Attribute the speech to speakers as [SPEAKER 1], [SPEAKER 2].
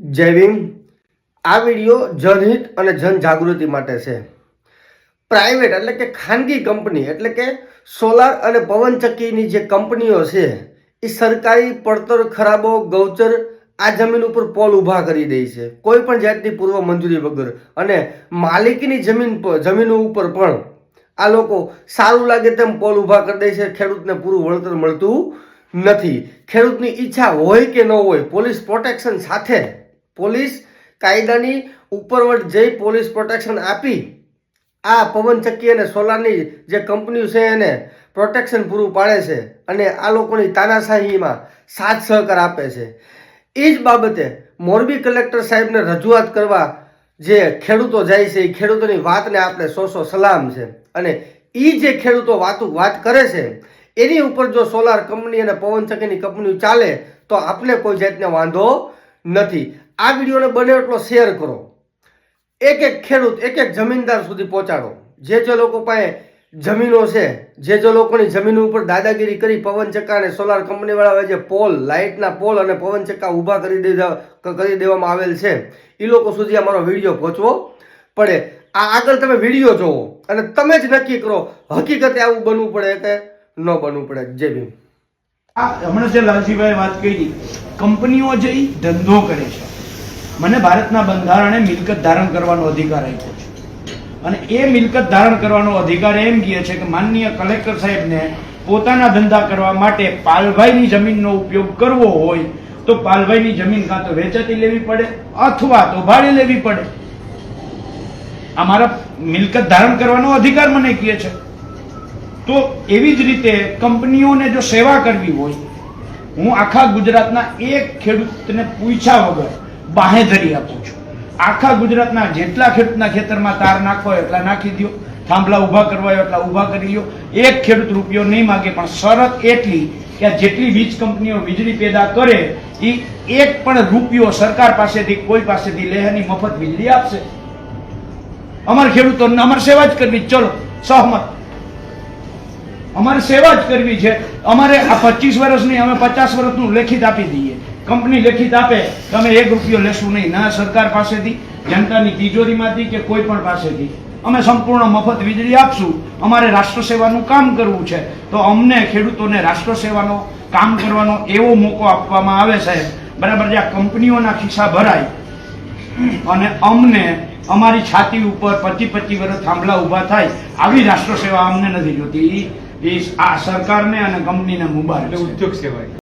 [SPEAKER 1] જય ભીમ। આ વિડીયો જનહિત અને જનજાગૃતિ માટે છે। પ્રાઇવેટ એટલે કે ખાનગી કંપની એટલે કે સોલાર અને પવનચક્કીની જે કંપનીઓ છે એ સરકારી પડતર ખરાબો ગૌચર આ જમીન ઉપર પોલ ઊભા કરી દે છે કોઈ પણ જાતની પૂર્વ મંજૂરી વગર, અને માલિકીની જમીનો ઉપર પણ આ લોકો સારું લાગે તેમ પોલ ઊભા કરી દે છે। ખેડૂતને પૂરું વળતર મળતું નથી। ખેડૂતની ઈચ્છા હોય કે ન હોય, પોલીસ પ્રોટેક્શન સાથે પોલીસ કાયદાની ઉપરવટ જઈ પોલીસ પ્રોટેક્શન આપી આ પવનચક્કી અને સોલારની જે કંપનીઓ છે એને પ્રોટેક્શન પૂરું પાડે છે અને આ લોકોની તાનાશાહીમાં સાથ સહકાર આપે છે। એ જ બાબતે મોરબી કલેક્ટર સાહેબને રજૂઆત કરવા જે ખેડૂતો જાય છે એ ખેડૂતોની વાતને આપણે સો સલામ છે, અને એ જે ખેડૂતો વાત કરે છે એની ઉપર જો સોલાર કંપની અને પવનચક્કીની કંપનીઓ ચાલે તો આપણે કોઈ જાતને વાંધો નથી। આ વિડીયોને બને એટલો શેર કરો, એક ખેડૂત એક જમીનદાર સુધી પહોંચાડો। જે લોકો પાસે જમીનો છે, જે લોકોની જમીનો ઉપર દાદાગીરી કરી પવનચક્કા અને સોલાર કંપનીવાળાએ જે પોલ, લાઇટના પોલ અને પવનચક્કા ઊભા કરી દેવામાં આવેલ છે એ લોકો સુધી અમારો વિડીયો પહોંચવો પડે। આ આગળ તમે વિડીયો જોવો અને તમે જ નક્કી કરો હકીકતે આવું બનવું પડે કે ન બનવું પડે। જય ભીમ।
[SPEAKER 2] હમણાં જે લાલજીભાઈ વાત કરી, કંપનીઓ જે ધંધો કરે છે, મને ભારતના બંધારણે મિલકત ધારણ કરવાનો અધિકાર આપ્યો છે, અને એ મિલકત ધારણ કરવાનો અધિકાર એમ કહે છે કે માનનીય કલેક્ટર સાહેબને પોતાના ધંધા કરવા માટે પાલભાઈની જમીનનો ઉપયોગ કરવો હોય તો પાલભાઈની જમીન કાં તો વેચાતી લેવી પડે અથવા તો ભાડે લેવી પડે। આ મારા મિલકત ધારણ કરવાનો અધિકાર મને કહે છે। તો એવી જ રીતે કંપનીઓને જો સેવા કરવી હોય, હું આખા ગુજરાતના એક ખેડૂતને પૂછ્યા વગર બાહેધરી આપું છું। આખા ગુજરાતના જેટલા ખેડૂતના ખેતરમાં તાર નાખવો એટલા નાખી દો, થાંભલા ઊભા કરવા એટલા ઊભા કરી દો, એક ખેડૂત રૂપિયો નહીં માગે, પણ શરત એટલી કે જેટલી વીજ કંપનીઓ વીજળી પેદા કરે એ એક પણ રૂપિયો સરકાર પાસેથી કોઈ પાસેથી લેહની મફત વીજળી આપશે। અમારા ખેડૂતોને અમારે સેવા જ કરવી, ચલો સહમત, અમારે સેવા જ કરવી છે। અમારે આ 25 વર્ષની અમે 50 વર્ષનું લેખિત આપી દઈએ, કંપની લેખિત આપે કે અમે 1 રૂપિયો લેશું નહીં, ના સરકાર પાસેથી, જનતાની તિજોરીમાંથી કે કોઈ પણ પાસેથી, અમે સંપૂર્ણ મફત વીજળી આપશું। અમારે રાષ્ટ્ર સેવાનું કામ કરવું છે તો અમને ખેડૂતોને રાષ્ટ્ર સેવાનો કામ કરવાનો એવો મોકો આપવામાં આવે સાહેબ, બરાબર, જે આ કંપનીઓના ખિસ્સા ભરાય અને અમને અમારી છાતી ઉપર 25 વર્ષ થાંભલા ઊભા થાય આવી રાષ્ટ્ર સેવા અમને નથી જોતી। આ સરકારને અને કંપનીને મુબારક।
[SPEAKER 3] ઉદ્યોગ સેવા